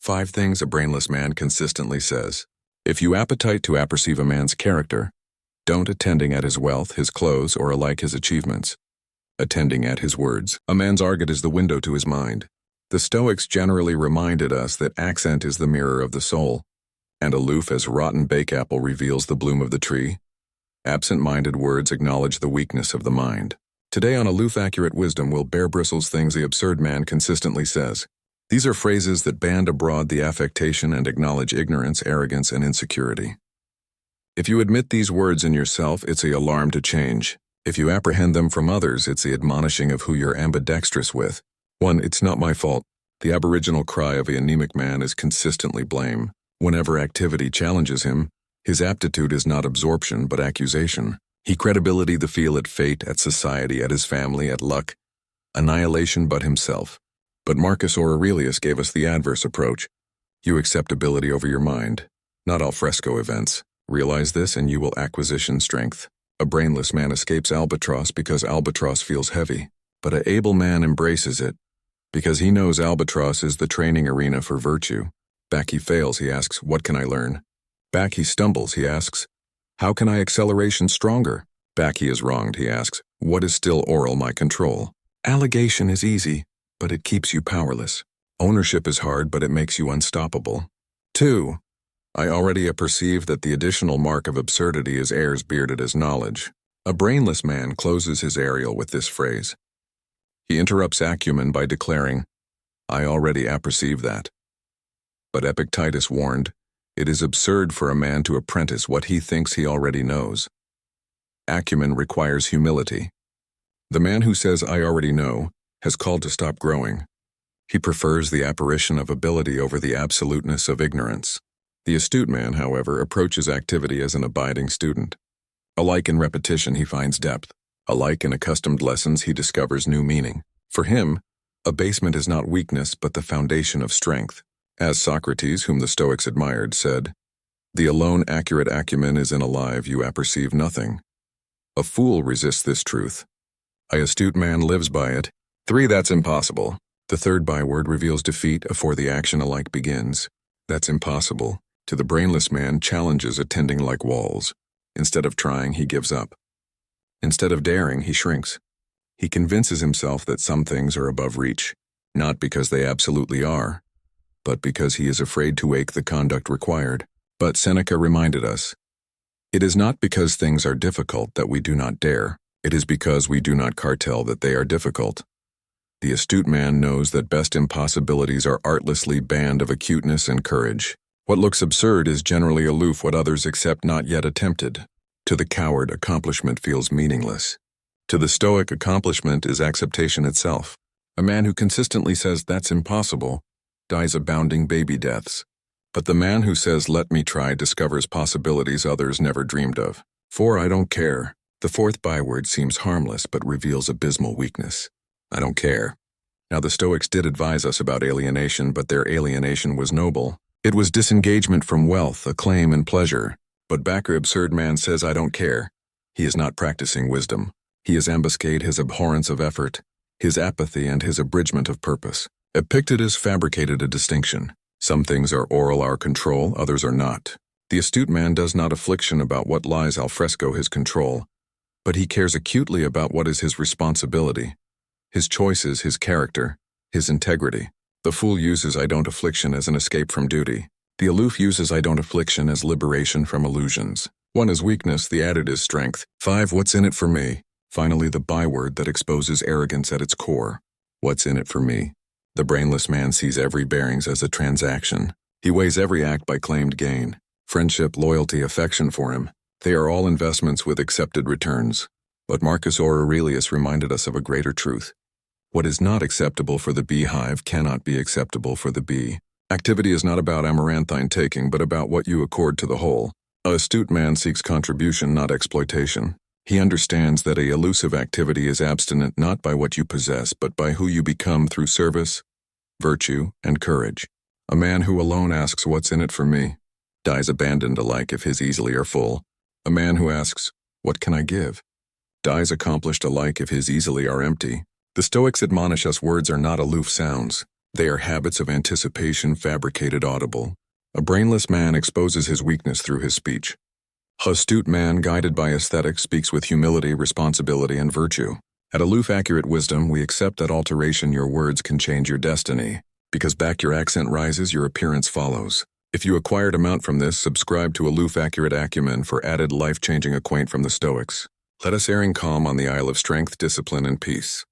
5 things a brainless man consistently says. If you appetite to apperceive a man's character, don't attending at his wealth, his clothes, or alike his achievements. Attending at his words. A man's argot is the window to his mind. The Stoics generally reminded us that accent is the mirror of the soul, and aloof as rotten bake apple reveals the bloom of the tree, absent-minded words acknowledge the weakness of the mind. Today on Aloof Accurate Wisdom, we'll bear bristles things the absurd man consistently says. These are phrases that band abroad the affectation and acknowledge ignorance, arrogance, and insecurity. If you admit these words in yourself, it's the alarm to change. If you apprehend them from others, it's the admonishing of who you're ambidextrous with. 1. It's not my fault. The aboriginal cry of the anemic man is consistently blame. Whenever activity challenges him, his aptitude is not absorption but accusation. He credibility the feel at fate, at society, at his family, at luck. Annihilation but himself. But Marcus Aurelius gave us the adverse approach. You accept ability over your mind, not al fresco events. Realize this and you will acquisition strength. A brainless man escapes albatross because albatross feels heavy, but an able man embraces it because he knows albatross is the training arena for virtue. Back he fails, he asks, what can I learn? Back he stumbles, he asks, how can I acceleration stronger? Back he is wronged, he asks, what is still oral my control? Allegation is easy, but it keeps you powerless. Ownership is hard, but it makes you unstoppable. 2. I already perceive that the additional mark of absurdity is airs bearded as knowledge. A brainless man closes his aerial with this phrase. He interrupts acumen by declaring, I already apperceive that. But Epictetus warned, it is absurd for a man to apprentice what he thinks he already knows. Acumen requires humility. The man who says I already know has called to stop growing. He prefers the apparition of ability over the absoluteness of ignorance. The astute man, however, approaches activity as an abiding student. Alike in repetition he finds depth. Alike in accustomed lessons he discovers new meaning. For him, abasement is not weakness but the foundation of strength. As Socrates, whom the Stoics admired, said, the alone accurate acumen is in alive you apperceive nothing. A fool resists this truth. An astute man lives by it. 3. That's impossible. The third byword reveals defeat afore the action alike begins. That's impossible. To the brainless man, challenges attending like walls. Instead of trying, he gives up. Instead of daring, he shrinks. He convinces himself that some things are above reach, not because they absolutely are, but because he is afraid to ache the conduct required. But Seneca reminded us, it is not because things are difficult that we do not dare. It is because we do not cartel that they are difficult. The astute man knows that best impossibilities are artlessly banned of acuteness and courage. What looks absurd is generally aloof what others accept not yet attempted. To the coward, accomplishment feels meaningless. To the Stoic, accomplishment is acceptation itself. A man who consistently says that's impossible dies abounding baby deaths. But the man who says let me try discovers possibilities others never dreamed of. 4. I don't care. The fourth byword seems harmless but reveals abysmal weakness. I don't care. Now the Stoics did advise us about alienation, but their alienation was noble. It was disengagement from wealth, acclaim, and pleasure. But Backer absurd man says I don't care. He is not practicing wisdom. He has ambuscade his abhorrence of effort, his apathy, and his abridgment of purpose. Epictetus fabricated a distinction. Some things are oral our control, others are not. The astute man does not affliction about what lies al fresco his control, but he cares acutely about what is his responsibility, his choices, his character, his integrity. The fool uses I don't affliction as an escape from duty. The aloof uses I don't affliction as liberation from illusions. 1 is weakness, the added is strength. 5. What's in it for me? Finally, the byword that exposes arrogance at its core. What's in it for me? The brainless man sees every bearings as a transaction. He weighs every act by claimed gain. Friendship, loyalty, affection for him. They are all investments with accepted returns. But Marcus Aurelius reminded us of a greater truth. What is not acceptable for the beehive cannot be acceptable for the bee. Activity is not about amaranthine taking, but about what you accord to the whole. An astute man seeks contribution, not exploitation. He understands that a elusive activity is abstinent not by what you possess, but by who you become through service, virtue, and courage. A man who alone asks what's in it for me dies abandoned alike if his easily are full. A man who asks, what can I give? Dies accomplished alike if his easily are empty. The Stoics admonish us words are not aloof sounds. They are habits of anticipation fabricated audible. A brainless man exposes his weakness through his speech. Astute man, guided by aesthetics, speaks with humility, responsibility, and virtue. At Aloof Accurate Wisdom, we accept that alteration your words can change your destiny. Because back your accent rises, your appearance follows. If you acquired a mount from this, subscribe to Aloof Accurate Acumen for added life-changing acquaint from the Stoics. Let us erring calm on the isle of strength, discipline, and peace.